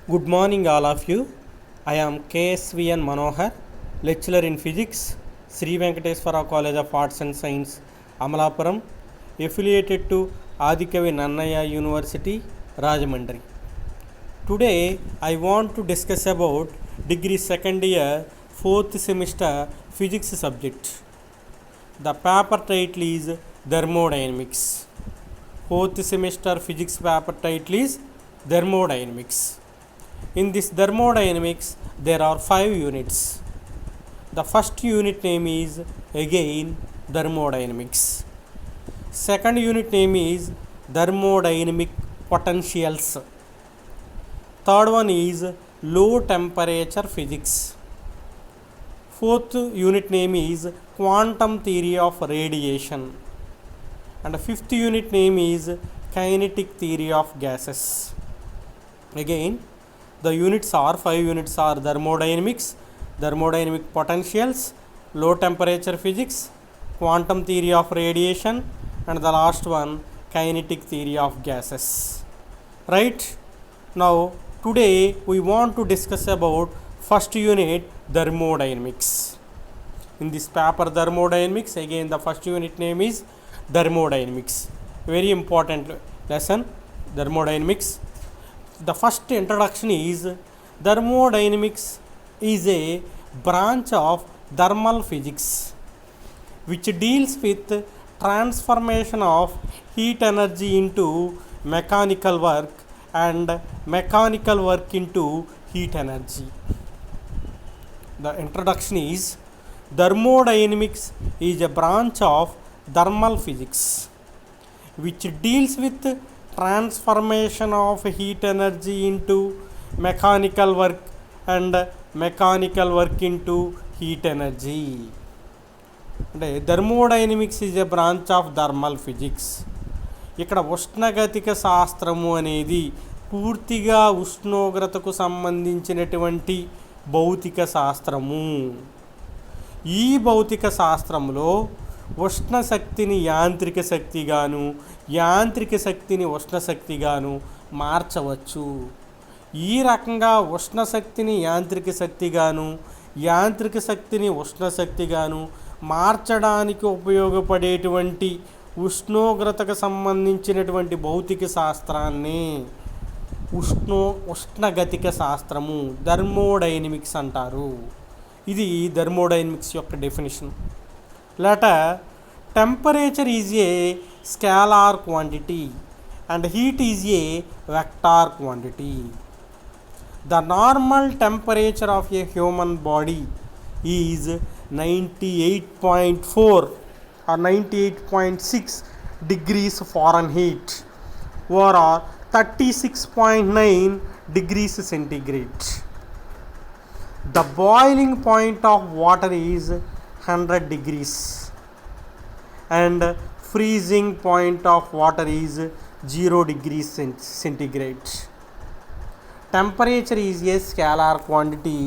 Good morning, all of you. I am KSVN Manohar, lecturer in physics, Sri Venkateswara College of Arts and Science, Amalapuram, affiliated to Adikavi Nannaya University, Rajamandri. Today, I want to discuss about degree second year, 4th semester physics subject. The paper title is Thermodynamics. 4th semester physics paper title is Thermodynamics. In this thermodynamics, there are 5 units. The first unit name is again thermodynamics. Second unit name is thermodynamic potentials. Third one is low temperature physics. Fourth unit name is quantum theory of radiation. And fifth unit name is kinetic theory of gases. Again, the units are 5 units are thermodynamics, thermodynamic potentials, low temperature physics, quantum theory of radiation, and the last one kinetic theory of gases. Right? Now today we want to discuss about first unit thermodynamics. In this paper thermodynamics, again the first unit name is thermodynamics. Very important lesson, thermodynamics. The first introduction is thermodynamics is a branch of thermal physics which deals with transformation of heat energy into mechanical work and mechanical work into heat energy. The introduction is thermodynamics is a branch of thermal physics which deals with transformation of heat energy into mechanical work and mechanical work into heat energy. అంటే thermodynamics is a branch of thermal physics. ఇక్కడ ఉష్ణగతిక శాస్త్రము అనేది పూర్తిగా ఉష్ణోగ్రతకు సంబంధించినటువంటి భౌతిక శాస్త్రము. ఈ భౌతిక శాస్త్రంలో ఉష్ణ శక్తిని యాంత్రిక శక్తిగాను, యాంత్రిక శక్తిని ఉష్ణ శక్తిగాను మార్చవచ్చు. ఈ రకంగా ఉష్ణ శక్తిని యాంత్రిక శక్తిగాను, యాంత్రిక శక్తిని ఉష్ణ శక్తిగాను మార్చడానికి ఉపయోగపడేటువంటి ఉష్ణోగ్రతకు సంబంధించినటువంటి భౌతిక శాస్త్రాన్ని ఉష్ణగతిక శాస్త్రము థర్మోడైనమిక్స్ అంటారు. ఇది థర్మోడైనమిక్స్ యొక్క definition. Later, temperature is a scalar quantity and heat is a vector quantity. The normal temperature of a human body is 98.4 or 98.6 degrees Fahrenheit or 36.9 degrees centigrade. The boiling point of water is 100 degrees and freezing point of water is 0 degrees centigrade. Temperature is a scalar quantity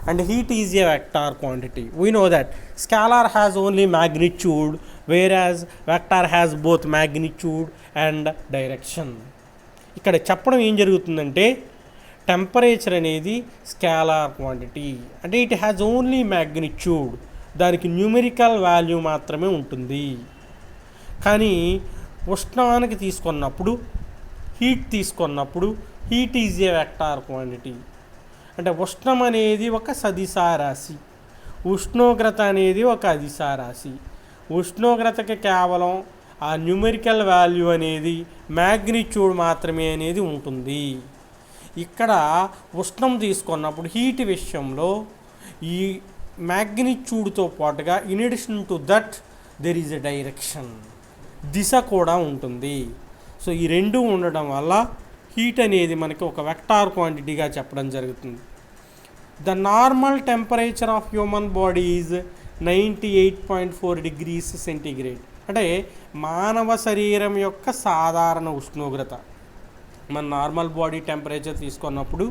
and heat is a vector quantity. We know that scalar has only magnitude whereas vector has both magnitude and direction. ఇక్కడ చెప్పడం ఏం జరుగుతుందంటే temperature అనేది scalar quantity, అంటే it has only magnitude, దానికి numerical value మాత్రమే ఉంటుంది. కానీ ఉష్ణానికి తీసుకున్నప్పుడు, హీట్ తీసుకున్నప్పుడు heat is a vector quantity. అంటే ఉష్ణం అనేది ఒక సదిశారాశి, ఉష్ణోగ్రత అనేది ఒక అదిశారాశి. ఉష్ణోగ్రతకి కేవలం ఆ న్యూమెరికల్ వాల్యూ అనేది మ్యాగ్నిట్యూడ్ మాత్రమే అనేది ఉంటుంది. ఇక్కడ ఉష్ణం తీసుకున్నప్పుడు హీట్ విషయంలో ఈ మ్యాగ్నిట్యూడ్తో పాటుగా in addition to that there is a direction, దిశ కూడా ఉంటుంది. సో ఈ రెండు ఉండడం వల్ల హీట్ అనేది మనకి ఒక వెక్టార్ క్వాంటిటీగా చెప్పడం జరుగుతుంది. The normal temperature of human body is 98.4 degrees centigrade. అంటే మానవ శరీరం యొక్క సాధారణ ఉష్ణోగ్రత. మన నార్మల్ బాడీ టెంపరేచర్ తీసుకున్నప్పుడు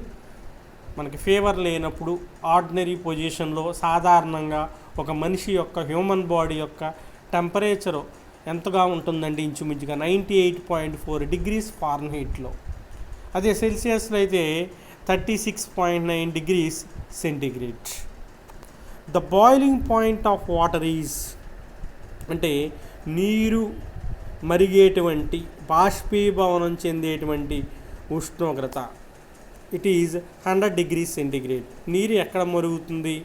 మనకి ఫీవర్ లేనప్పుడు ఆర్డినరీ పొజిషన్లో సాధారణంగా ఒక మనిషి యొక్క హ్యూమన్ బాడీ యొక్క టెంపరేచరు ఎంతగా ఉంటుందండి? ఇంచుమించుగా 98.4 degrees Fahrenheitలో. అదే సెల్సియస్లో అయితే 36.9 degrees centigrade. The boiling point of water is, అంటే నీరు మరిగేటువంటి బాష్పీభవనం చెందేటువంటి ఉష్ణోగ్రత, ఇట్ ఈజ్ 100 degrees centigrade. నీరు ఎక్కడ మరుగుతుంది,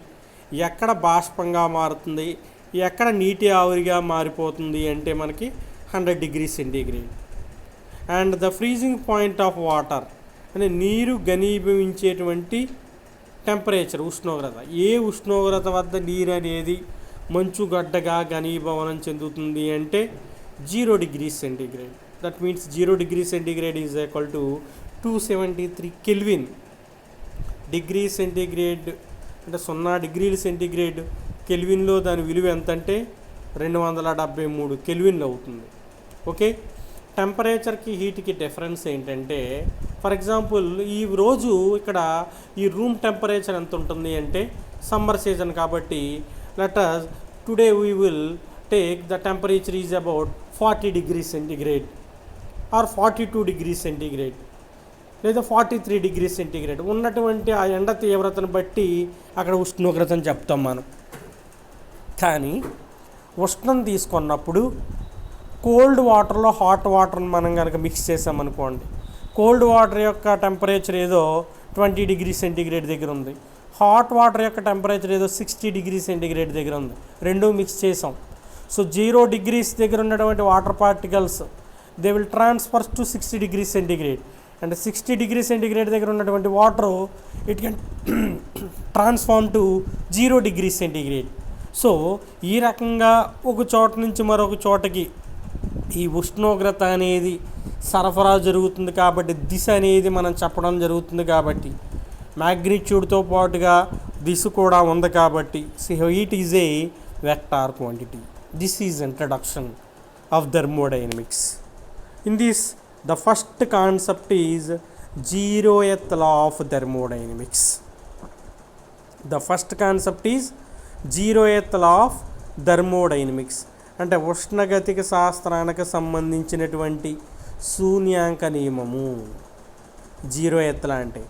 ఎక్కడ బాష్పంగా మారుతుంది, ఎక్కడ నీటి ఆవిరిగా మారిపోతుంది అంటే మనకి 100 degrees centigrade. And the freezing point of water, అంటే నీరు ఘనీభవించేటువంటి టెంపరేచర్, ఉష్ణోగ్రత, ఏ ఉష్ణోగ్రత వద్ద నీరు అనేది మంచుగడ్డగా ఘనీభవనం చెందుతుంది అంటే 0 degrees centigrade. That means 0 degrees centigrade is equal to 273 kelvin. Degree centigrade అంటే 0 degrees centigrade కెల్విన్లో దాని విలువ ఎంత అంటే 273 కెల్విన్లు అవుతుంది. ఓకే, టెంపరేచర్కి హీట్కి డిఫరెన్స్ ఏంటంటే, ఫర్ ఎగ్జాంపుల్ ఈ రోజు ఇక్కడ ఈ రూమ్ టెంపరేచర్ ఎంత ఉంటుంది అంటే సమ్మర్ సీజన్ కాబట్టి let us today we will take the temperature is about 40 degrees centigrade or 42 degrees centigrade లేదా 43 degrees centigrade. ఉన్నటువంటి ఆ ఎండ తీవ్రతను బట్టి అక్కడ ఉష్ణోగ్రతను చెప్తాం మనం. కానీ ఉష్ణం తీసుకున్నప్పుడు కోల్డ్ వాటర్లో హాట్ వాటర్ని మనం కనుక మిక్స్ చేసామనుకోండి, కోల్డ్ వాటర్ యొక్క టెంపరేచర్ ఏదో 20 degrees centigrade దగ్గర ఉంది, హాట్ వాటర్ యొక్క టెంపరేచర్ ఏదో 60 degrees centigrade దగ్గర ఉంది, రెండు మిక్స్ చేసాం. సో 0 degrees దగ్గర ఉన్నటువంటి water particles they will transfers to 60 degrees centigrade. And 60 degrees centigrade దగ్గర ఉన్నటువంటి water it can transform to 0 degrees centigrade. So ఈ రకంగా ఒక చోట నుంచి మరొక చోటకి ఈ ఉష్ణోగ్రత అనేది సరఫరా జరుగుతుంది కాబట్టి దిశ అనేది మనం చెప్పడం జరుగుతుంది కాబట్టి మ్యాగ్నిట్యూడ్తో పాటుగా దిశ కూడా ఉంది కాబట్టి heat is a vector quantity. This is introduction of thermodynamics. In this the first concept is 0th law of thermodynamics. The first concept is 0th law of thermodynamics. అంటే ఉష్ణగతిక శాస్త్రానికి సంబంధించినటువంటి శూన్యాంక నియమము 0th law. అంటే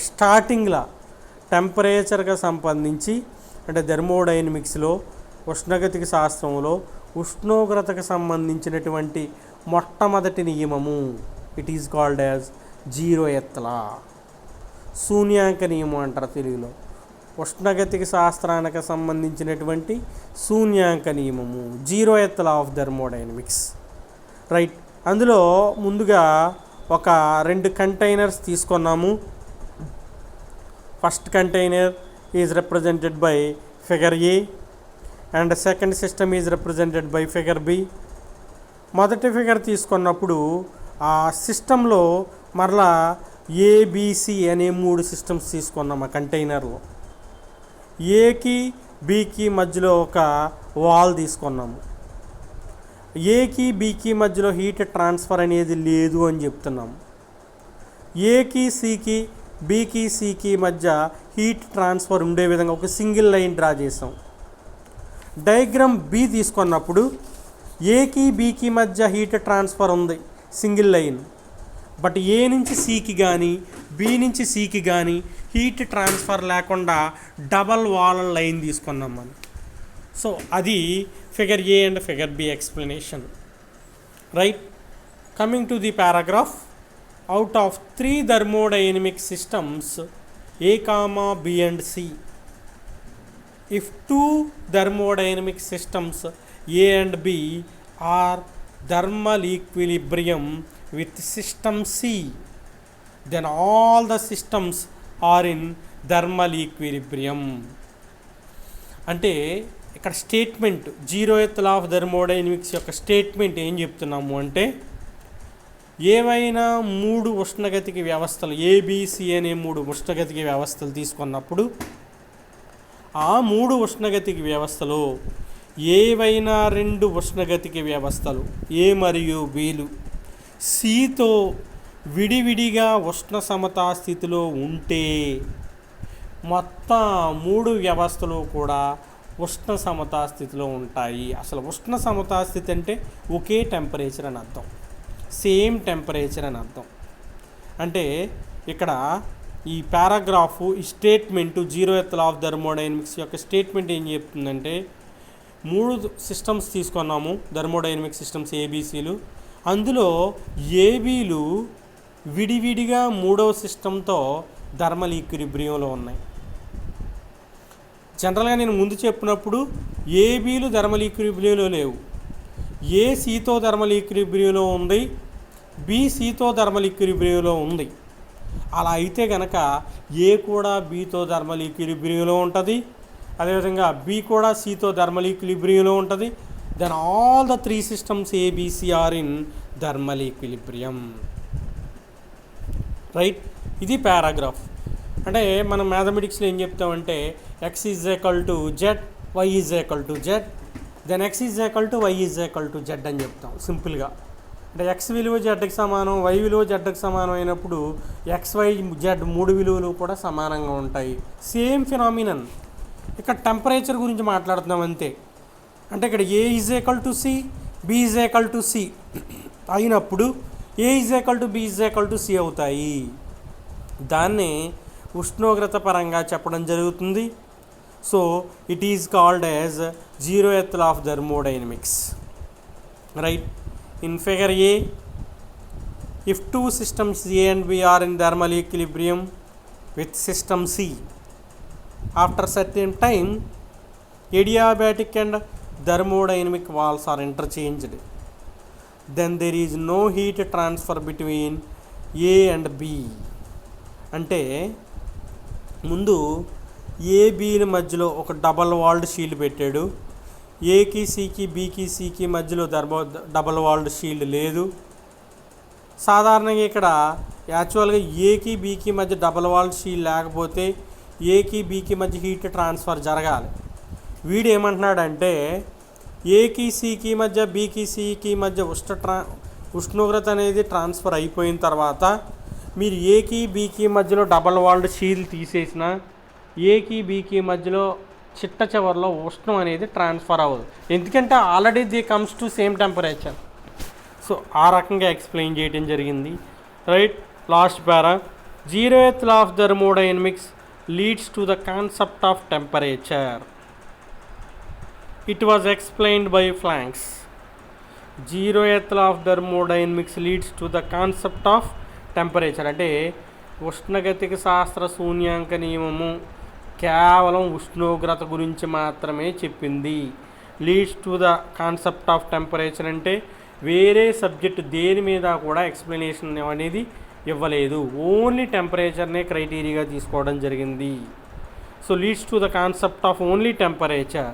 స్టార్టింగ్లో టెంపరేచర్కి సంబంధించి అంటే థర్మోడైనమిక్స్లో ఉష్ణగతిక శాస్త్రంలో ఉష్ణోగ్రతకు సంబంధించినటువంటి మొట్టమొదటి నియమము it is called as 0th law. శూన్యాంక నియమం అంటారు తెలుగులో. ఉష్ణగతిక శాస్త్రానికి సంబంధించినటువంటి శూన్యాంక నియమము 0th law of thermodynamics. Right, అందులో ముందుగా ఒక 2 కంటైనర్స్ తీసుకున్నాము. First container is represented by figure A and second system is represented by figure B. మొదటి ఫిగర్ తీసుకున్నప్పుడు ఆ సిస్టంలో మరలా ఏబిసి అనే 3 సిస్టమ్స్ తీసుకున్నాం ఆ కంటైనర్లో. ఏకి బికి మధ్యలో ఒక వాల్ తీసుకున్నాము. ఏకి బికి మధ్యలో హీట్ ట్రాన్స్ఫర్ అనేది లేదు అని చెప్తున్నాము. ఏకి సికి బికి సికి మధ్య హీట్ ట్రాన్స్ఫర్ ఉండే విధంగా ఒక సింగిల్ లైన్ డ్రా చేసాం. డయాగ్రామ్ బి తీసుకున్నప్పుడు ఏకి బికి మధ్య హీట్ ట్రాన్స్ఫర్ ఉంది సింగిల్ లైన్, బట్ ఏ నుంచి సికి కానీ బి నుంచి సికి కానీ హీట్ ట్రాన్స్ఫర్ లేకుండా డబల్ వాల్ లైన్ తీసుకున్నాం మనం. సో అది figure A and figure B explanation. Right, coming to the paragraph. Out of 3 thermodynamic systems A, B and C, if 2 thermodynamic systems A and B are thermal equilibrium with system C, then all the systems are in thermal equilibrium. అంటే ఇక్కడ statement 0th law of thermodynamics యొక్క statement ఏం చెప్తున్నాము అంటే, ఏవైనా 3 ఉష్ణగతిక వ్యవస్థలు ABC అనే 3 ఉష్ణగతిక వ్యవస్థలు తీసుకున్నప్పుడు ఆ 3 ఉష్ణగతిక వ్యవస్థలో ఏవైనా 2 ఉష్ణగతిక వ్యవస్థలు ఏ మరియు బిలు సితో విడివిడిగా ఉష్ణ సమతా స్థితిలో ఉంటే మొత్తం 3 వ్యవస్థలు కూడా ఉష్ణ సమతా స్థితిలో ఉంటాయి. అసలు ఉష్ణ సమతా స్థితి అంటే ఒకే టెంపరేచర్ అని అర్థం, సేమ్ టెంపరేచర్ అని అర్థం. అంటే ఇక్కడ ఈ పారాగ్రాఫ్ ఈ statement zeroth law of thermodynamics యొక్క స్టేట్మెంట్ ఏం చెప్తుందంటే 3 సిస్టమ్స్ తీసుకున్నాము థర్మోడైనమిక్ సిస్టమ్స్ ఏబీసీలు. అందులో ఏబీలు విడివిడిగా 3వ సిస్టంతో థర్మల్ ఈక్విలిబ్రియంలో ఉన్నాయి. జనరల్గా నేను ముందు చెప్పినప్పుడు ఏబీలు థర్మల్ ఈక్విలిబ్రియంలో లేవు. ఏ సితో థర్మల్ ఈక్విలిబ్రియంలో ఉంది, బి సితో థర్మల్ ఈక్విలిబ్రియంలో ఉంది. అలా అయితే కనుక ఏ కూడా బీతో థర్మల్ ఈక్విలిబ్రియంలో ఉంటుంది, అదేవిధంగా బి కూడా సితో థర్మల్ ఈక్విలిబ్రియంలో ఉంటుంది. Then all the 3 systems ABC are in thermal equilibrium. Right, ఇది పారాగ్రాఫ్. అంటే మనం మ్యాథమెటిక్స్లో ఏం చెప్తామంటే X is equal to Z, Y is equal to Z, then X is equal to Y is equal to Z అని చెప్తాం సింపుల్గా. అంటే ఎక్స్ విలువ జెడ్కి సమానం, వై విలువ జెడ్కి సమానం అయినప్పుడు ఎక్స్ వై జెడ్ 3 విలువలు కూడా సమానంగా ఉంటాయి. Same phenomenon. ఇక్కడ టెంపరేచర్ గురించి మాట్లాడుతున్నాం అంతే. అంటే ఇక్కడ A is equal to C, B is equal to C అయినప్పుడు A is equal to B is equal to C అవుతాయి. దాన్ని ఉష్ణోగ్రత పరంగా చెప్పడం జరుగుతుంది. So it is called as zeroth law of thermodynamics. Right, in figure A, if 2 systems A and B are in thermal equilibrium with system C, after certain time adiabatic and thermodynamic walls are interchanged, then there is no heat transfer between A and B. అంటే ముందు ఏబీల మధ్యలో ఒక double world shield పెట్టాడు. ఏకి సికి బీకి సికి మధ్యలో డబల్ వాల్డ్ షీల్డ్ లేదు. సాధారణంగా ఇక్కడ యాక్చువల్గా ఏకి బీకి మధ్య డబల్ వాల్డ్ షీల్డ్ లేకపోతే ఏకి బీకి మధ్య హీట్ ట్రాన్స్ఫర్ జరగాలి. వీడు ఏమంటున్నాడంటే ఏకి సికి మధ్య బీకి సికి మధ్య ఉష్ణోగ్రత అనేది ట్రాన్స్ఫర్ అయిపోయిన తర్వాత మీరు ఏకి బీకి మధ్యలో డబల్ వాల్డ్ షీల్డ్ తీసేసిన ఏకి బీకి మధ్యలో చిట్ట చివరిలో ఉష్ణం అనేది ట్రాన్స్ఫర్ అవ్వదు. ఎందుకంటే already the comes to same temperature. So ఆ రకంగా ఎక్స్ప్లెయిన్ చేయడం జరిగింది. Right, last para, zeroth law of thermodynamics leads to the concept of temperature. It was explained by planks. Zeroth law of thermodynamics leads to the concept of temperature. అంటే ఉష్ణగతిక శాస్త్ర శూన్యాంక నియమము కేవలం ఉష్ణోగ్రత గురించి మాత్రమే చెప్పింది. Leads to the concept of temperature అంటే వేరే సబ్జెక్ట్ దేని మీద కూడా ఎక్స్ప్లెనేషన్ అనేది ఇవ్వలేదు, ఓన్లీ టెంపరేచర్నే క్రైటీరియాగా తీసుకోవడం జరిగింది. So leads to the concept of only temperature.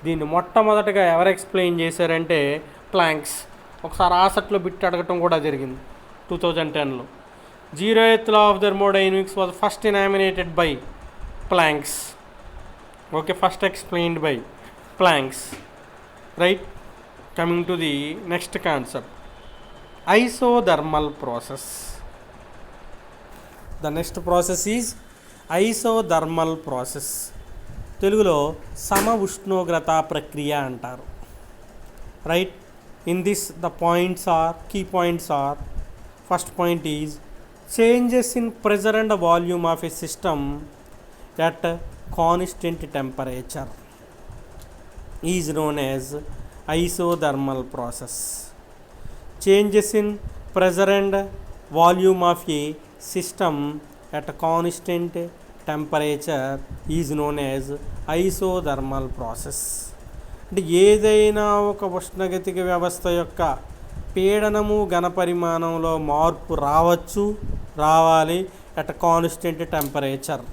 దీన్ని మొట్టమొదటగా ఎవరు ఎక్స్ప్లెయిన్ చేశారంటే ప్లాంక్స్. ఒకసారి ఆసక్తిలో బిట్ అడగటం కూడా జరిగింది 2010లో. Zeroth law of thermodynamics was first enumerated by Planck's. Okay, first explained by Planck's. Right, coming to the next concept, isothermal process. The next process is isothermal process. తెలుగులో సమ ఉష్ణోగ్రత ప్రక్రియ అంటారు. Right, in this the points are key points are, first point is changes in pressure and volume of a system at constant temperature is known as isothermal process. Changes in pressure and volume of a system at constant temperature is known as isothermal process. అంటే ఏదైనా ఒక ఉష్ణగతిక వ్యవస్థ యొక్క పీడనము ఘనపరిమాణంలో మార్పు రావాలి at constant temperature.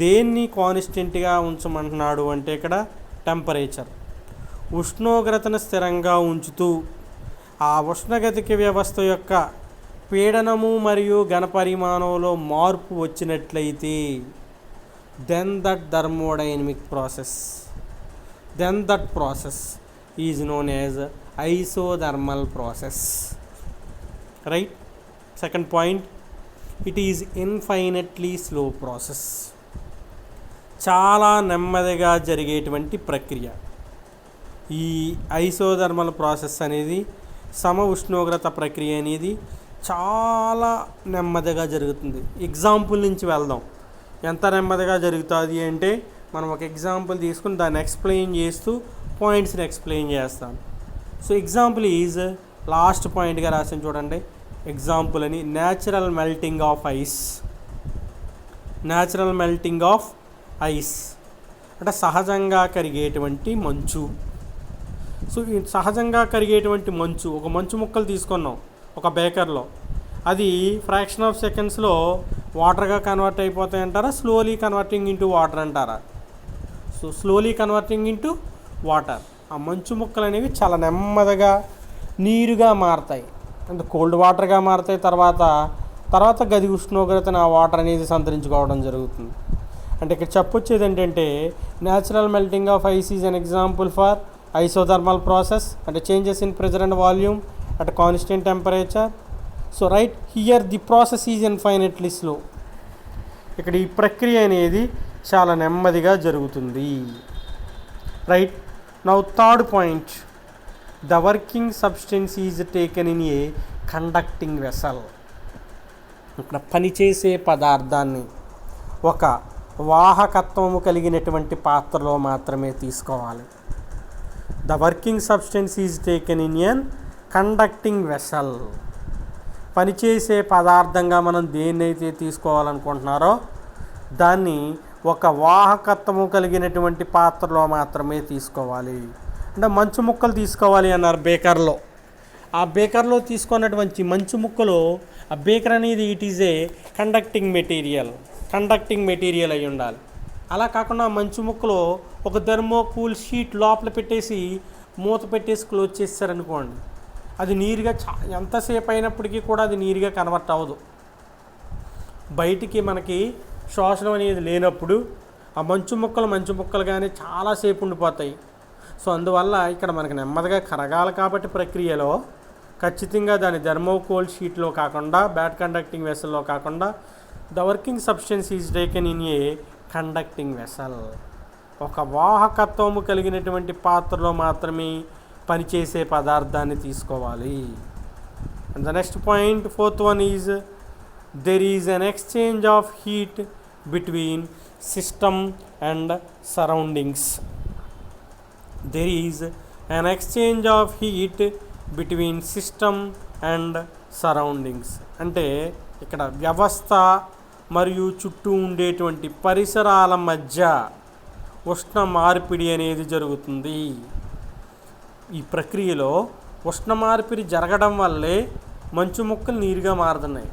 దేన్ని కాన్స్టెంట్గా ఉంచమంటున్నాడు అంటే ఇక్కడ టెంపరేచర్. ఉష్ణోగ్రతను స్థిరంగా ఉంచుతూ ఆ ఉష్ణగతిక వ్యవస్థ యొక్క పీడనము మరియు ఘనపరిమాణంలో మార్పు వచ్చినట్లయితే then that thermodynamic process, then that process is known as isothermal process. Right? Second point, it is infinitely slow process. చాలా నెమ్మదిగా జరిగేటువంటి ప్రక్రియ ఈ ఐసోథర్మల్ ప్రాసెస్ అనేది, సమ ఉష్ణోగ్రత ప్రక్రియ అనేది చాలా నెమ్మదిగా జరుగుతుంది. ఎగ్జాంపుల్ నుంచి వెళ్దాం. ఎంత నెమ్మదిగా జరుగుతుంది అంటే మనం ఒక ఎగ్జాంపుల్ తీసుకుని దాన్ని ఎక్స్ప్లెయిన్ చేస్తూ పాయింట్స్ని ఎక్స్ప్లెయిన్ చేస్తాం. సో ఎగ్జాంపుల్ ఈజ్ లాస్ట్ పాయింట్గా రాసిన చూడండి. ఎగ్జాంపుల్ అని natural melting of ice. Natural melting of ice అంటే సహజంగా కరిగేటువంటి మంచు. సో ఈ సహజంగా కరిగేటువంటి మంచు, ఒక మంచు ముక్కలు తీసుకున్నాం ఒక బేకర్లో, అది ఫ్రాక్షన్ ఆఫ్ సెకండ్స్లో వాటర్గా కన్వర్ట్ అయిపోతాయి అంటారా, స్లోలీ కన్వర్టింగ్ ఇంటూ వాటర్ అంటారా? So slowly converting into water. ఆ మంచు ముక్కలు అనేవి చాలా నెమ్మదిగా నీరుగా మారుతాయి, అంటే కోల్డ్ వాటర్గా మారుతాయి. తర్వాత గది ఉష్ణోగ్రతను ఆ వాటర్ అనేది సంతరించుకోవడం జరుగుతుంది. అంటే ఇక్కడ చెప్పొచ్చేది ఏంటంటే natural melting of ice is an example for isothermal process, అంటే changes in pressure and volume at constant temperature. So right here the process is infinitely slow. ఇక్కడ ఈ ప్రక్రియ అనేది చాలా నెమ్మదిగా జరుగుతుంది. Right now third point, the working substance is taken in a conducting vessel. ఇక్కడ పనిచేసే పదార్థాన్ని ఒక వాహకత్వము కలిగినటువంటి పాత్రలో మాత్రమే తీసుకోవాలి. The working substance is taken in an conducting vessel. పనిచేసే పదార్థంగా మనం దేన్నైతే తీసుకోవాలనుకుంటున్నారో దాన్ని ఒక వాహకత్వము కలిగినటువంటి పాత్రలో మాత్రమే తీసుకోవాలి. అంటే మంచు ముక్కలు తీసుకోవాలి అన్నారు బేకర్లో. ఆ బేకర్లో తీసుకున్నటువంటి మంచు ముక్కలు, ఆ బేకర్ అనేది it is A conducting material అయి ఉండాలి. అలా కాకుండా మంచు ముక్కలో ఒక థర్మోకూల్ షీట్ లోపల పెట్టేసి మూత పెట్టేసి క్లోజ్ చేస్తారనుకోండి, అది నీరుగా ఎంతసేపు అయినప్పటికీ కూడా అది నీరుగా కన్వర్ట్ అవ్వదు. బయటికి మనకి శోషణం అనేది లేనప్పుడు ఆ మంచు ముక్కలుగానే చాలాసేపు ఉండిపోతాయి. సో అందువల్ల ఇక్కడ మనకి నెమ్మదిగా కరగాలి కాబట్టి ప్రక్రియలో ఖచ్చితంగా దాని థర్మోకోల్ షీట్లో కాకుండా, బ్యాడ్ కండక్టింగ్ వెసల్లో కాకుండా the working substance is taken in a conducting vessel. ఒక వాహకత్వము కలిగినటువంటి పాత్రలో మాత్రమే పనిచేసే పదార్థాన్ని తీసుకోవాలి. And the next point, fourth one is there is an exchange of heat between system and surroundings. There is an exchange of heat between system and surroundings. అంటే ఇక్కడ వ్యవస్థ మరియు చుట్టూ ఉండేటువంటి పరిసరాల మధ్య ఉష్ణ మార్పిడి అనేది జరుగుతుంది. ఈ ప్రక్రియలో ఉష్ణ మార్పిడి జరగడం వల్లే మంచు ముక్కలు నీరుగా మారుతున్నాయి.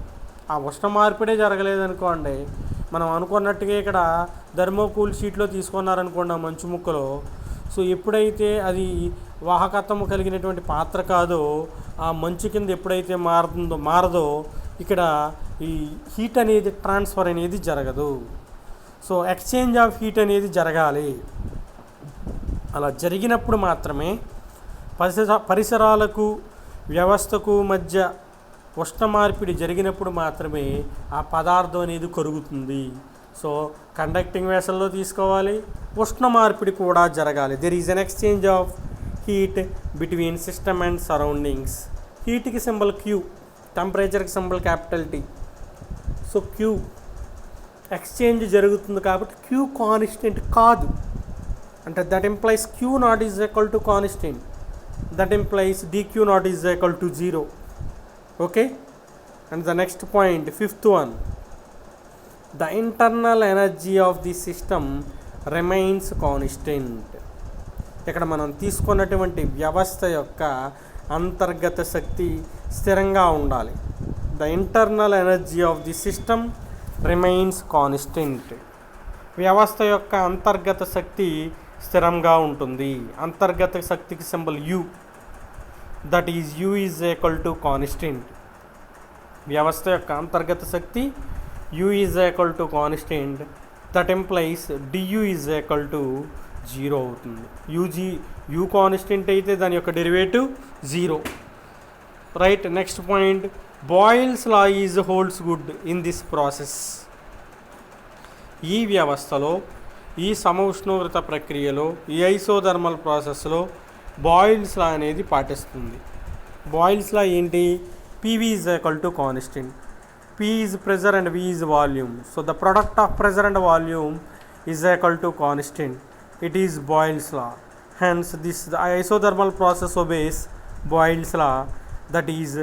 ఆ ఉష్ణ మార్పిడే జరగలేదనుకోండి, మనం అనుకున్నట్టుగా ఇక్కడ థర్మోకూల్ షీట్లో తీసుకున్నారనుకోండి ఆ మంచు ముక్కలు, సో ఎప్పుడైతే అది వాహకత్వం కలిగినటువంటి పాత్ర కాదో, ఆ మంచు కింద ఎప్పుడైతే మారదో ఇక్కడ ఈ హీట్ అనేది ట్రాన్స్ఫర్ అనేది జరగదు. సో ఎక్స్చేంజ్ ఆఫ్ హీట్ అనేది జరగాలి. అలా జరిగినప్పుడు మాత్రమే పరిసరాలకు వ్యవస్థకు మధ్య ఉష్ణ మార్పిడి జరిగినప్పుడు మాత్రమే ఆ పదార్థం అనేది కరుగుతుంది. సో కండక్టింగ్ వెసల్లో తీసుకోవాలి, ఉష్ణ మార్పిడి కూడా జరగాలి. There is an exchange of heat between system and surroundings. హీట్కి సింబల్ క్యూ, టెంపరేచర్కి symbol capital T. So Q exchange జరుగుతుంది కాబట్టి క్యూ కాన్స్టెంట్ కాదు, అంటే that implies Q not is equal to constant, that implies dq not is equal to 0. Okay. And the next point, fifth one, the internal energy of the system remains constant. ఇక్కడ మనం తీసుకున్నటువంటి వ్యవస్థ యొక్క అంతర్గత శక్తి స్థిరంగా ఉండాలి. The internal energy of the system remains constant. వ్యవస్థ యొక్క అంతర్గత శక్తి స్థిరంగా ఉంటుంది. అంతర్గత శక్తికి symbol U, that is U is equal to constant. వ్యవస్థ యొక్క అంతర్గత శక్తి U is equal to constant, that implies du is equal to 0 అవుతుంది. U కాన్స్టెంట్ అయితే దాని యొక్క derivative 0. Right. Next point, boils law is holds good in this process. ఈ వ్యవస్థలో, ఈ సమఉష్ణోగ్రత ప్రక్రియలో, ఈ ఐసోథర్మల్ ప్రాసెస్లో బాయిల్స్ లా అనేది పాటిస్తుంది. బాయిల్స్ లా ఏంటి? PV is equal to constant. P is pressure and V is volume. So the product of pressure and volume is equal to constant. It is Boyle's law. Hence this the isothermal process obeys Boyle's law, that is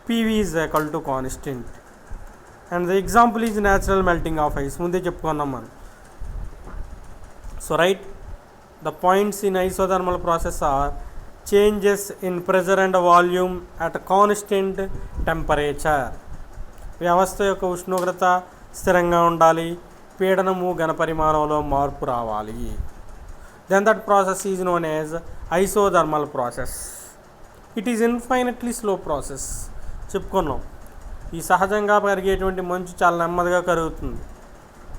PV is equal to constant. And the example is natural melting of ice. ముందే చెప్పుకున్నాం మనం. So right, the points in isothermal process are changes in pressure and volume at constant temperature. వ్యవస్థ యొక్క ఉష్ణోగ్రత స్థిరంగా ఉండాలి, పీడనము ఘనపరిమాణంలో మార్పు రావాలి. Then that process is known as isothermal process. It is infinitely slow process. చెప్పుకున్నాం, ఈ సహజంగా కరిగేటువంటి మంచు చాలా నెమ్మదిగా కరుగుతుంది.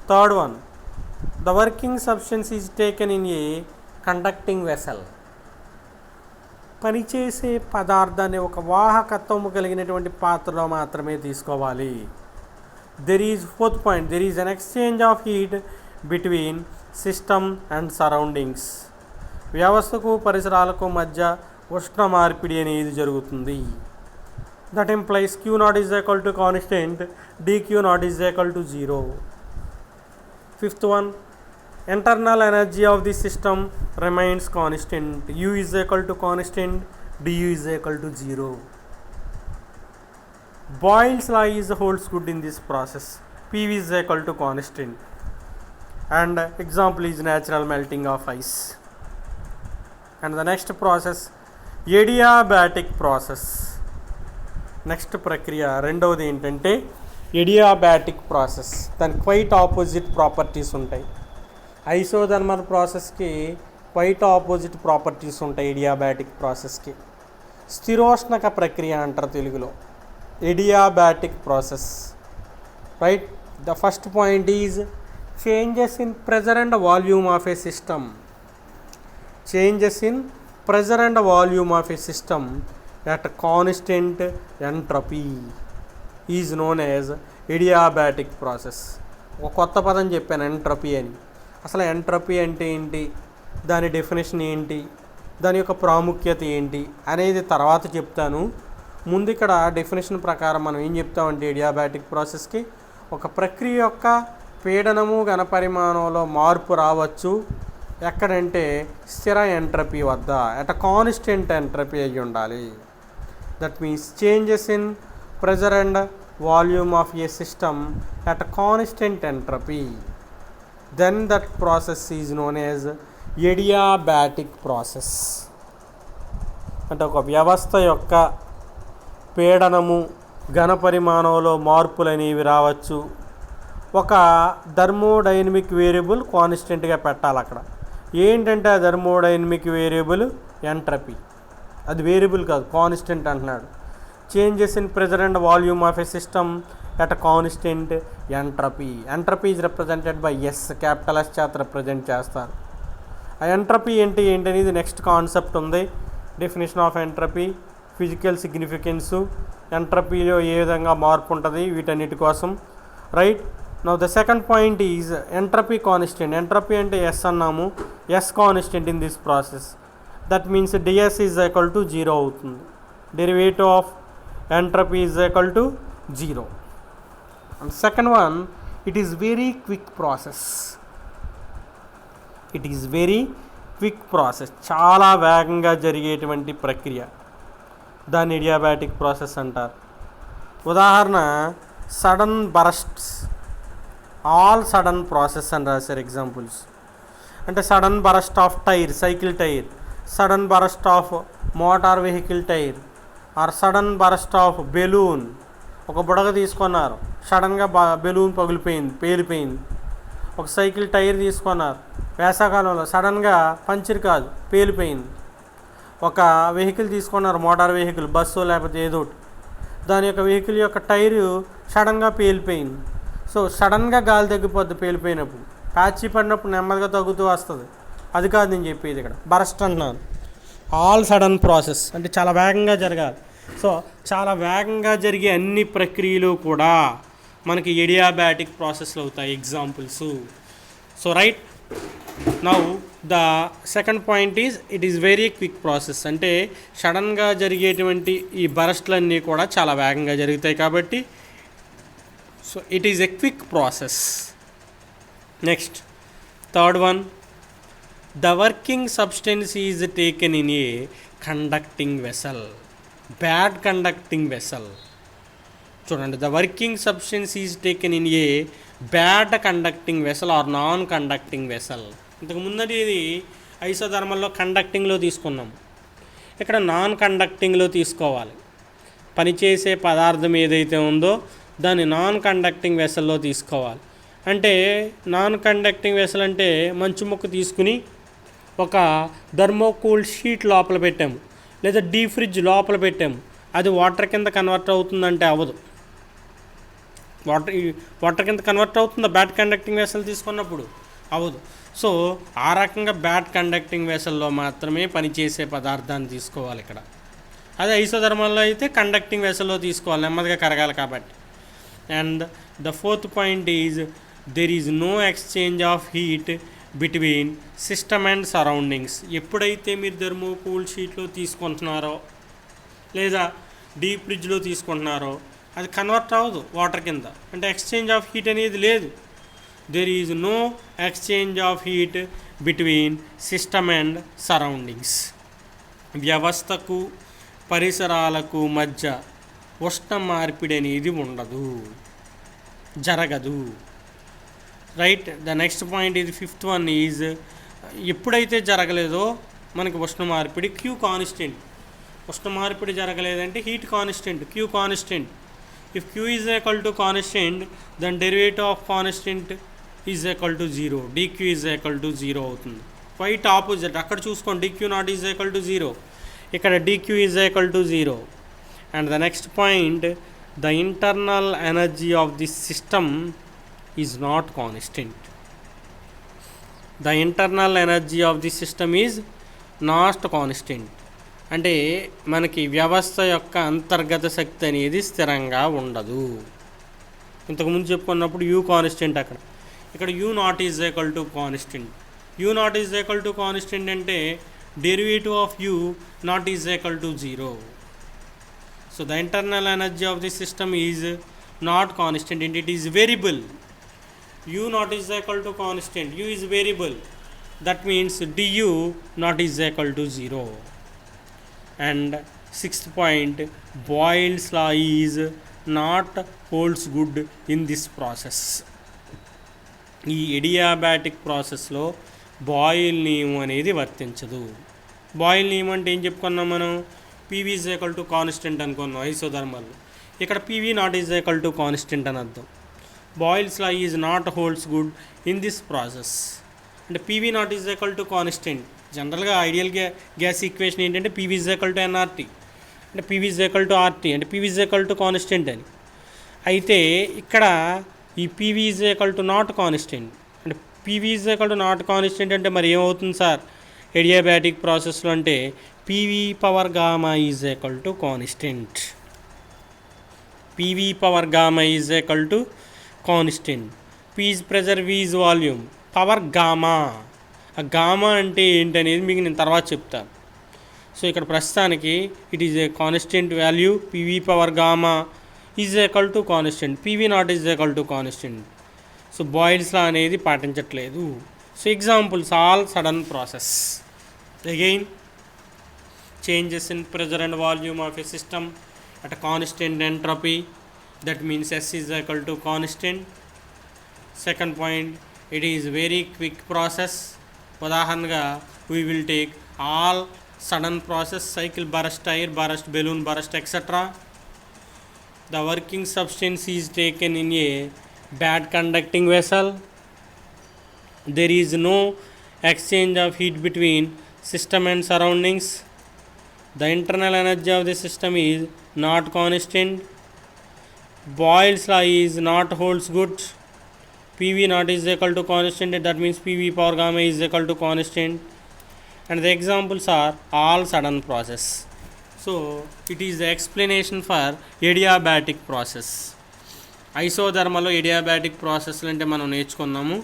Third one, the working substance is taken in a conducting vessel. పనిచేసే పదార్థాన్ని ఒక వాహకత్వము కలిగినటువంటి పాత్రలో మాత్రమే తీసుకోవాలి. There is fourth point, there is an exchange of heat between system and surroundings. వ్యవస్థకు పరిసరాలకు మధ్య ఉష్ణ మార్పిడి అనేది జరుగుతుంది. That implies Q0 is equal to constant, dQ0 is equal to 0. Fifth one, internal energy of the system remains constant. U is equal to constant, du is equal to 0. Boyle's law is holds good in this process. PV is equal to constant. And example is natural melting of ice. And the next process, adiabatic process. Next ప్రక్రియ రెండవది ఏంటంటే adiabatic process. దానికి quite opposite properties ఉంటాయి. Isothermal ప్రాసెస్కి quite opposite properties ఉంటాయి adiabatic ప్రాసెస్కి. స్థిరోష్ణక ప్రక్రియ అంటారు తెలుగులో, adiabatic process. Right, the first point is changes in pressure and volume of A system. Changes in pressure and volume of A system at constant entropy is known as adiabatic process. ఒక కొత్త పదం చెప్పాను, entropy అని. అసలు entropy అంటే ఏంటి, దాని definition ఏంటి, దాని యొక్క ప్రాముఖ్యత ఏంటి అనేది తర్వాత చెప్తాను. ముందు ఇక్కడ డెఫినేషన్ ప్రకారం మనం ఏం చెప్తామంటే ఎడియాబాటిక్ ప్రాసెస్కి ఒక ప్రక్రియ యొక్క పీడనము ఘనపరిమాణంలో మార్పు రావచ్చు. ఎక్కడంటే స్థిర ఎంట్రపీ వద్ద, అట్ కాన్స్టెంట్ ఎంట్రపీ అయ్యి ఉండాలి. That means changes in pressure and volume of a system at a constant entropy. Then that process is known as adiabatic process. అంటే ఒక వ్యవస్థ యొక్క పీడనము ఘనపరిమాణంలో మార్పులు అనేవి రావచ్చు. ఒక థర్మోడైనమిక్ వేరియబుల్ కాన్స్టెంట్గా పెట్టాలి అక్కడ. ఏంటంటే ఆ థర్మోడైనమిక్ వేరియబుల్ ఎంట్రపీ. అది వేరియబుల్ కాదు, కాన్స్టెంట్ అంటున్నాడు. Changes in pressure and volume of a system at constant entropy. Entropy is represented by S, capital S చేత రిప్రజెంట్ చేస్తారు. ఆ ఎంట్రపీ ఏంటనేది నెక్స్ట్ కాన్సెప్ట్ ఉంది. Definition of entropy, physical significance, ఎంట్రపీలో ఏ విధంగా మార్పు ఉంటుంది, వీటన్నిటి కోసం. Right, now the second point is entropy constant. Entropy అంటే ఎస్ అన్నాము, S constant in this process. That means ds is equal to 0 అవుతుంది. Derivative of entropy is equal to 0. And second one, it is very quick process. It is very quick process, చాలా వేగంగా జరిగేటువంటి ప్రక్రియ, దాన్ని adiabatic process అంటారు. ఉదాహరణ sudden bursts, all sudden process అని రాశారు ఎగ్జాంపుల్స్. అంటే sudden burst of tyre, cycle tyre, sudden burst of motor vehicle tyre, or sudden burst of balloon. ఒక బుడగ తీసుకున్నారు, సడన్గా బెలూన్ పేలిపోయింది. ఒక సైకిల్ టైర్ తీసుకున్నారు, వేసవకాలంలో సడన్గా పంచర్ కాదు పేలిపోయింది. ఒక వెహికల్ తీసుకున్నారు, మోటార్ వెహికల్, బస్సు లేకపోతే ఏదో ఒకటి, దాని యొక్క వెహికల్ యొక్క టైరు సడన్గా పేలిపోయింది. సో సడన్గా గాలి తగ్గిపోద్ది పేలిపోయినప్పుడు, ప్యాచీ పడినప్పుడు నెమ్మదిగా తగ్గుతూ వస్తుంది. అది కాదు నేను చెప్పేది ఇక్కడ. బరస్ట్ అంటున్నాను, ఆల్ సడన్ ప్రాసెస్ అంటే చాలా వేగంగా జరగాలి. సో చాలా వేగంగా జరిగే అన్ని ప్రక్రియలు కూడా మనకి ఎడియాబాటిక్ ప్రాసెస్లు అవుతాయి examples. So right, now the second point is it is very quick process. అంటే సడన్గా జరిగేటువంటి ఈ బరస్ట్లన్నీ కూడా చాలా వేగంగా జరుగుతాయి కాబట్టి so it is a quick process. Next third one, the working substance is taken in a conducting vessel. Bad conducting vessel. చూడండి, the working substance is taken in a bad conducting vessel or non conducting vessel. ఇంతకు ముందటి ఇది ఐసోథర్మల్లో కండక్టింగ్లో తీసుకున్నాం, ఇక్కడ non కండక్టింగ్లో తీసుకోవాలి. పనిచేసే పదార్థం ఏదైతే ఉందో దాన్ని నాన్ కండక్టింగ్ వెసల్లో తీసుకోవాలి. అంటే నాన్ కండక్టింగ్ వెసల్ అంటే మంచు ముక్క తీసుకుని ఒక థర్మోకూల్ షీట్ లోపల పెట్టాము, లేదా డీప్ ఫ్రిడ్జ్ లోపల పెట్టాము, అది వాటర్ కింద కన్వర్ట్ అవుతుందంటే అవ్వదు. వాటర్ కింద కన్వర్ట్ అవుతుందా బ్యాడ్ కండక్టింగ్ వెసల్ తీసుకున్నప్పుడు? అవ్వదు. సో ఆ రకంగా బ్యాడ్ కండక్టింగ్ వెసల్లో మాత్రమే పనిచేసే పదార్థాన్ని తీసుకోవాలి ఇక్కడ. అదే ఐసోథర్మల్లో అయితే కండక్టింగ్ వెసల్లో తీసుకోవాలి, నెమ్మదిగా కరగాలి కాబట్టి. And the fourth point is there is no exchange of heat between system and surroundings. ఎప్పుడైతే మీరు థర్మోకూల్ షీట్లో తీసుకుంటున్నారో లేదా డీప్ ఫ్రిడ్జ్లో తీసుకుంటున్నారో అది కన్వర్ట్ అవ్వదు వాటర్ కింద, అంటే ఎక్స్చేంజ్ ఆఫ్ హీట్ అనేది లేదు. There is no exchange of heat between system and surroundings. వ్యవస్థకు పరిసరాలకు మధ్య ఉష్ణ మార్పిడి అనేది ఉండదు, జరగదు. రైట్. ద నెక్స్ట్ పాయింట్ ఇది ఫిఫ్త్ వన్ ఈజ్ ఎప్పుడైతే జరగలేదో మనకి ఉష్ణ మార్పిడి క్యూ కాన్స్టెంట్. ఉష్ణ మార్పిడి జరగలేదంటే heat constant, Q constant. If Q is equal to constant then derivative of constant is equal to zero, dQ is equal to zero అవుతుంది. Quite opposite. అక్కడ చూసుకోండి dQ not is equal to zero, ఇక్కడ DQ is equal to zero. And the next point, the internal energy of the system is not constant. The internal energy of the system is not constant. అంటే మనకి వ్యవస్థ యొక్క అంతర్గత శక్తి అనేది స్థిరంగా ఉండదు. ఇంతకుముందు చెప్పుకున్నప్పుడు యూ కాన్స్టెంట్, ఇక్కడ U not is equal to constant. U not is equal to constant అంటే derivative of U not is equal to zero. So the internal energy of the system is not constant and it is variable. U not is equal to constant, U is variable, that means du not is equal to 0. And sixth point, Boyle's law is not holds good in this process. ఈ adiabatic ప్రాసెస్లో Boyle నియమం అనేది వర్తించదు. Boyle నియమం అంటే ఏం చెప్పుకున్నాం మనం? PV is equal to constant అనుకున్నాం ఐసోథర్మల్. ఇక్కడ PV not is equal to constant అని అర్థం. Boyle's law is not holds good in this process. అంటే PV not is equal to constant. జనరల్గా ఐడియల్ గ్యాస్ ఈక్వేషన్ ఏంటంటే PV is equal to nRT, అంటే PV is equal to RT, అంటే PV is equal to constant అని. అయితే ఇక్కడ ఈ PV is equal to not constant. అంటే PV is equal to not constant అంటే మరి ఏమవుతుంది సార్ ఎడియాబాటిక్ ప్రాసెస్లో? అంటే PV power gamma is equal to constant. PV power gamma is equal to constant. P is pressure, V is volume, power gamma. ఆ gamma అంటే ఏంటనేది మీకు నేను తర్వాత చెప్తాను. సో ఇక్కడ ప్రస్తుతానికి it is a constant value. PV power gamma is equal to constant, PV not is equal to constant. So Boyle's law అనేది పాటించట్లేదు. So examples, all sudden process. Again changes in pressure and volume of a system at a constant entropy, that means S is equal to constant. Second point, it is very quick process. ఉదాహరణగా we will take all sudden process, cycle burst, air burst, balloon burst, etc. The working substance is taken in a bad conducting vessel. There is no exchange of heat between system and surroundings. The internal energy of the system is not constant. Boyle's law is not holds good. PV not is equal to constant, that means PV power gamma is equal to constant. And the examples are all sudden process. So it is the explanation for adiabatic process. ఐసోథర్మల్లో adiabatic ప్రాసెస్లు అంటే మనం నేర్చుకున్నాము.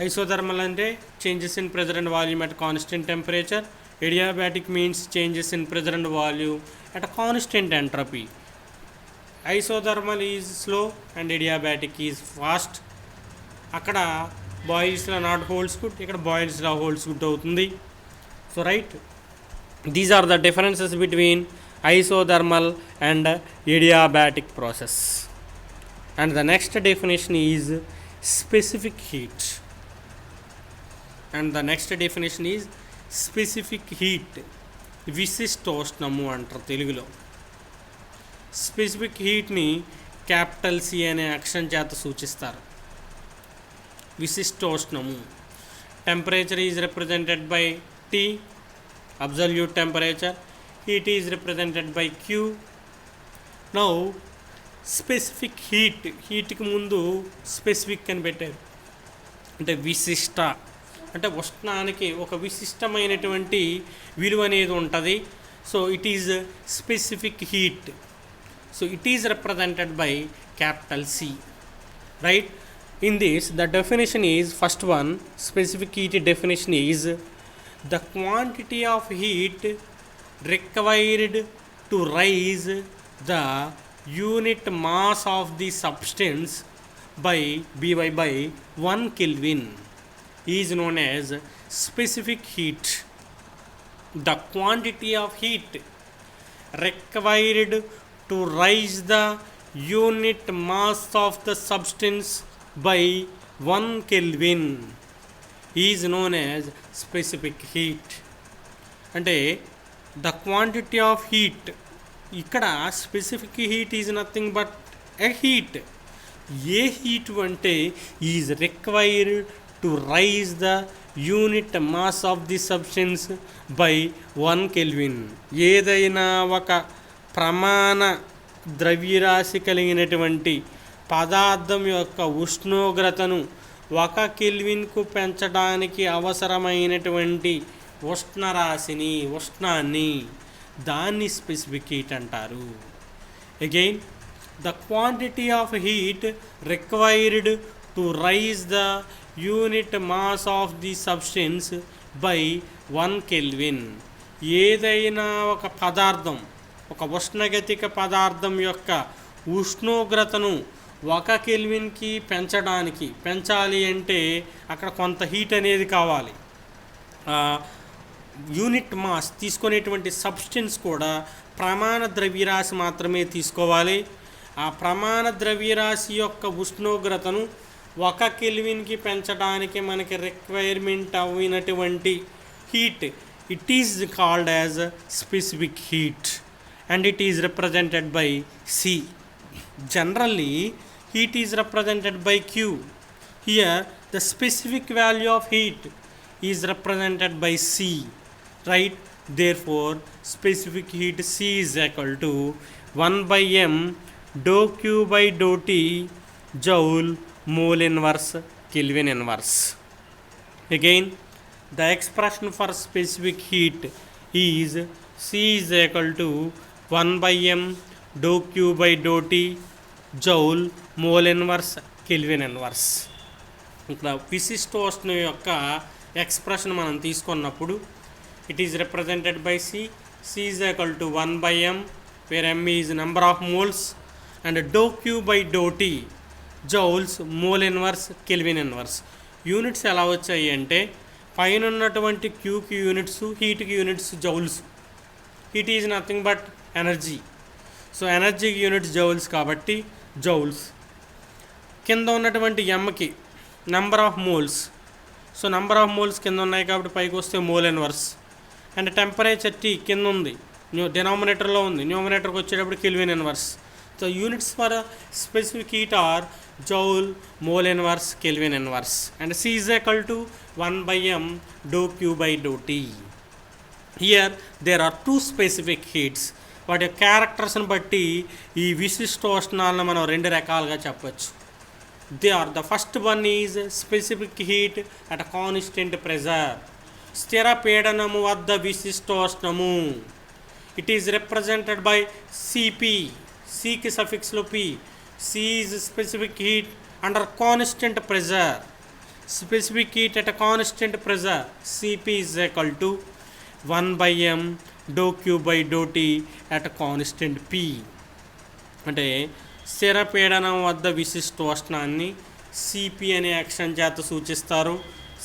Isothermal అంటే changes in pressure and volume at constant temperature. Adiabatic means changes in pressure and volume at constant entropy. Isothermal is slow and adiabatic is fast. అక్కడ బాయిల్స్లో not holds good, ఇక్కడ బాయిల్స్లో హోల్డ్స్ గుడ్ అవుతుంది. So right, these are the differences between isothermal and adiabatic process. And the next definition is specific heat. And the next definition is specific heat. విశిష్టోష్ణము అంటారు తెలుగులో. Specific హీట్ని capital C అనే అక్షరం చేత సూచిస్తారు. విశిష్టోష్ణము. Temperature is represented by T, absolute temperature. Heat is represented by Q. Now specific heat, హీట్కి ముందు specific అని పెట్టారు. అంటే విశిష్ట అంటే ఉష్ణానికి ఒక విశిష్టమైనటువంటి విలువ అనేది ఉంటుంది. So it is specific heat. So it is represented by capital C. Right, in this the definition is first one. Specific heat definition is the quantity of heat required to raise the unit mass of the substance by 1 Kelvin is known as specific heat. The quantity of heat required to raise the unit mass of the substance by 1 Kelvin is known as specific heat. అంటే the quantity of heat, ఇక్కడ specific heat is nothing but a heat. A heat అంటే is required to raise the unit mass of the substance by 1 Kelvin. ఏదైనా ఒక ప్రమాణ ద్రవ్యరాశి కలిగినటువంటి పదార్థం యొక్క ఉష్ణోగ్రతను 1 కెల్విన్కు పెంచడానికి అవసరమైనటువంటి ఉష్ణాన్ని దాన్ని స్పెసిఫిక్ హీట్ అంటారు. Again, the quantity of heat required to raise the unit mass of the substance by 1 Kelvin. ఏదైనా ఒక పదార్థం, ఒక ఉష్ణగతిక పదార్థం యొక్క ఉష్ణోగ్రతను 1 కెల్విన్కి పెంచాలి అంటే అక్కడ కొంత హీట్ అనేది కావాలి. యూనిట్ మాస్ తీసుకునేటువంటి సబ్స్టెన్స్ కూడా ప్రమాణ ద్రవ్యరాశి మాత్రమే తీసుకోవాలి. ఆ ప్రమాణ ద్రవ్యరాశి యొక్క ఉష్ణోగ్రతను 1 కెల్విన్కి పెంచడానికి మనకి రిక్వైర్మెంట్ అయినటువంటి heat, it is called as specific heat and it is represented by C. Generally heat is represented by Q. Here the specific value of heat is represented by C. Right, therefore specific heat C is equal to 1 by m dou Q by dou T joule mole inverse Kelvin inverse. Again, the expression for specific heat is C is equal to 1 by m dou Q by dou T joule mole inverse Kelvin inverse. ఇక్కడ విశిష్టోష్ణ యొక్క expression మనం తీసుకున్నప్పుడు it is represented by C. C is equal to 1 by m where m is number of moles and d Q by d T joules mole inverse kelvin inverse. Units ఎలా వచ్చాయి అంటే పైన ఉన్నటువంటి క్యూకి యూనిట్స్, హీట్కి units joules. Heat is nothing but energy. So ఎనర్జీకి units joules కాబట్టి joules. కింద ఉన్నటువంటి ఎమ్కి number of moles. So number of moles కింద ఉన్నాయి కాబట్టి పైకి వస్తే mole inverse. And temperature T కింద ఉంది, డినామినేటర్లో ఉంది, న్యూమినేటర్కి వచ్చేటప్పుడు kelvin inverse. So units for specific heat are joule, mole inverse, kelvin inverse. And C is equal to 1 by m dou Q by dou T. Here there are two specific heats. వాటి క్యారెక్టర్స్ని బట్టి ఈ విశిష్టోష్ణాలను మనం 2 రకాలుగా చెప్పచ్చు. They are the first one is specific heat at constant pressure. స్థిర పీడనము వద్ద విశిష్టోష్ణము. It is represented by Cp. సికి సఫిక్స్లో P. C is specific heat under constant pressure. specific heat at a constant pressure Cp is equal to 1 by m dou q by dou t at a constant p. అంటే స్థిర పీడనం వద్ద విశిష్టోష్ణాన్ని CP అనే action చేత సూచిస్తారు.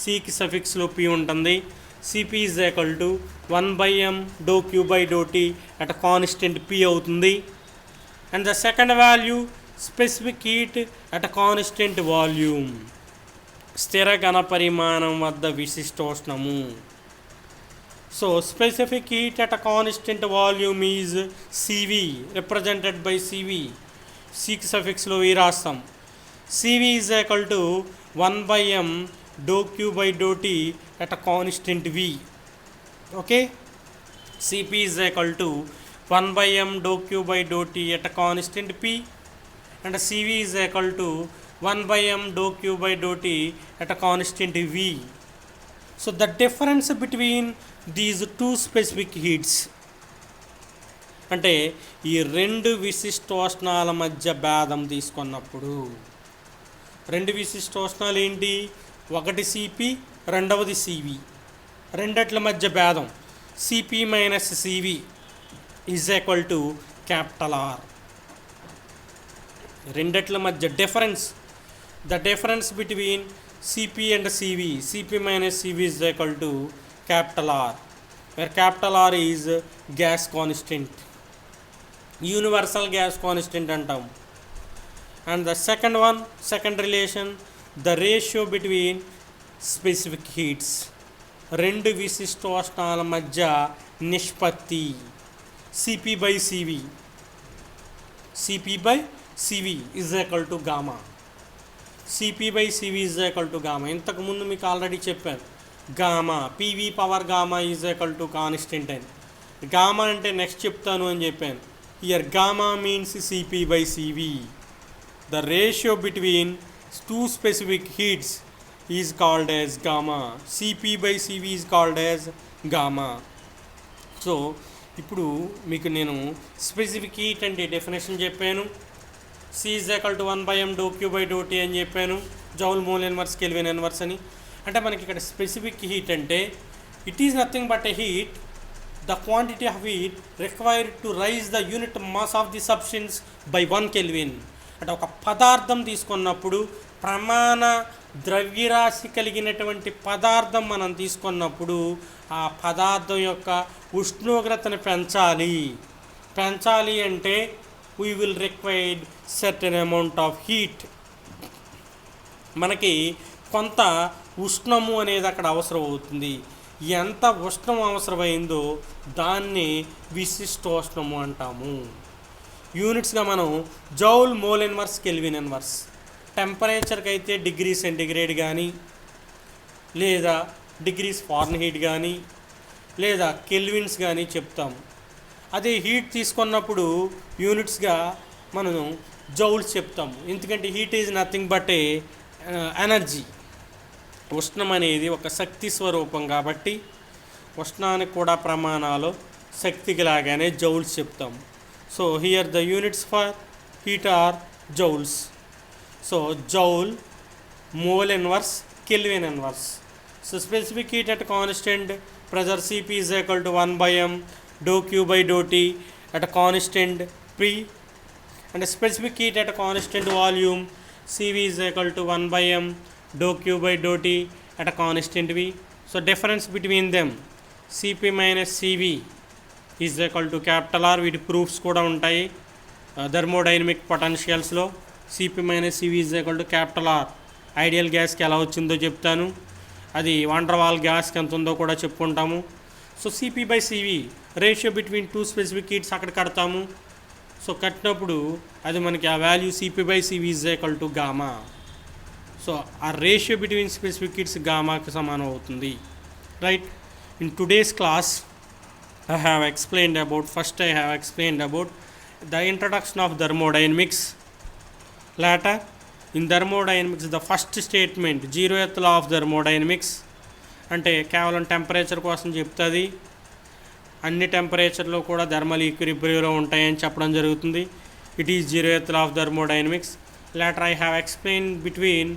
సికి సఫిక్స్లో P ఉంటుంది. CP is equal to 1 by m dou q by dou t at a constant p అవుతుంది. And the second value specific heat at a constant volume, స్థిర ఘన పరిమాణం వద్ద విశిష్టోష్ణము. So specific heat at a constant volume is Cv, represented by Cv. సికి సఫిక్స్లో V రాస్తాం. Cv is equal to 1 by m dou q by dou t at a constant v. Okay, CP is equal to 1 by m dou q by dou t at a constant p, and Cv is equal to 1 by m dou q by dou t at a constant v. So the difference between these two specific heats, అంటే ఈ రెండు విశిష్టోష్ణాల మధ్య భేదం తీసుకున్నప్పుడు, రెండు విశిష్టోష్ణాలు ఏంటి, ఒకటి సిపి రెండవది సివి, రెండట్ల మధ్య భేదం Cp minus Cv is equal to capital R. రెండట్ల మధ్య difference, the difference between Cp and Cv, Cp minus Cv is equal to capital R, where capital R is gas constant, universal gas constant అంటాం. And the second one, second relation, the ratio between specific heats, రెండు విశిష్టోష్ణాల మధ్య నిష్పత్తి Cp by Cv, Cp by CV is equal to gamma, CP by CV is equal to gamma. ఇంతకుముందు మీకు already చెప్పాను, gamma PV power gamma is equal to constant అని. Gamma అంటే next చెప్తాను అని చెప్పాను. Here gamma means CP by CV. The ratio between two specific heats is called as gamma, CP by CV is called as gamma. So ఇప్పుడు మీకు నేను specific heat అంటే definition చెప్పాను. C is equal to 1 by m dou q by dou t అని చెప్పాను, joule mole inverse kelvin inverse అని. అంటే మనకి ఇక్కడ స్పెసిఫిక్ హీట్ అంటే it is nothing but a heat, the quantity of heat required to raise the unit mass of the substance by 1 Kelvin. అంటే ఒక పదార్థం తీసుకున్నప్పుడు, ప్రమాణ ద్రవ్యరాశి కలిగినటువంటి పదార్థం మనం తీసుకున్నప్పుడు ఆ పదార్థం యొక్క ఉష్ణోగ్రతను పెంచాలి అంటే we will required certain amount of heat. మనకి కొంత ఉష్ణము అనేది అక్కడ అవసరం అవుతుంది. ఎంత ఉష్ణం అవసరమైందో దాన్ని విశిష్టోష్ణము అంటాము. యూనిట్స్గా మనం joule mole inverse kelvin inverse, టెంపరేచర్కి అయితే డిగ్రీ సెంటిగ్రేడ్ కానీ, లేదా డిగ్రీస్ ఫారెన్హీట్ కానీ, లేదా కెల్విన్స్ కానీ చెప్తాము. అదే హీట్ తీసుకున్నప్పుడు యూనిట్స్గా మనం జౌల్స్ చెప్తాము. ఎందుకంటే heat is nothing but a energy. ఉష్ణం అనేది ఒక శక్తి స్వరూపం కాబట్టి ఉష్ణానికి కూడా ప్రమాణాలు శక్తికి లాగానే జౌల్స్ చెప్తాము. So here the units for heat are joules. So joule, mole inverse, kelvin inverse. So specific heat at constant pressure Cp is equal to 1 by m dou q by dou t at a constant P, and specific heat at a constant volume Cv is equal to 1 by m dou q by dou t at a constant V. So difference between them Cp minus Cv is equal to capital R. వీటి proofs కూడా ఉంటాయి thermodynamic పొటెన్షియల్స్లో. Cp minus Cv is equal to capital R. Ideal గ్యాస్కి ఎలా వచ్చిందో చెప్తాను, అది van der Waal గ్యాస్కి ఎంత ఉందో కూడా చెప్పుకుంటాము. So CP by CV ratio between two specific heats అక్కడ కడతాము. సో కట్టినప్పుడు అది మనకి ఆ value CP by CV is equal to gamma. So ఆ రేషియో బిట్వీన్ స్పెసిఫిక్ హీట్స్ గామాకి సమానం అవుతుంది. Right, in today's class I have explained about the introduction of thermodynamics. Later, in thermodynamics, the first statement, 0th law of thermodynamics, అంటే కేవలం temperature కోసం చెప్తుంది. అన్ని టెంపరేచర్లో కూడా థర్మల్ ఈక్విలిబ్రియంలో ఉంటాయని చెప్పడం జరుగుతుంది. It is 0th law of thermodynamics. Later, I have explained between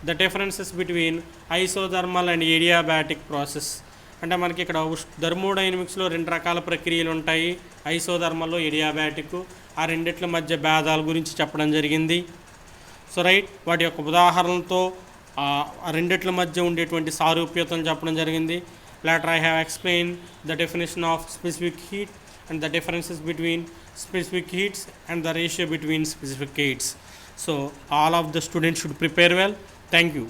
the differences between isothermal and adiabatic process. అంటే మనకి ఇక్కడ థర్మోడైనమిక్స్లో రెండు రకాల ప్రక్రియలు ఉంటాయి, ఐసోథర్మల్లో ఏడియాబాటిక్. ఆ రెండిట్ల మధ్య భేదాల గురించి చెప్పడం జరిగింది. సో రైట్, వాటి యొక్క ఉదాహరణలతో ఆ రెండిట్ల మధ్య ఉండేటువంటి సారూప్యతను చెప్పడం జరిగింది. Later I have explain the definition of specific heat and the differences between specific heats and the ratio between specific heats. So all of the students should prepare well. Thank you.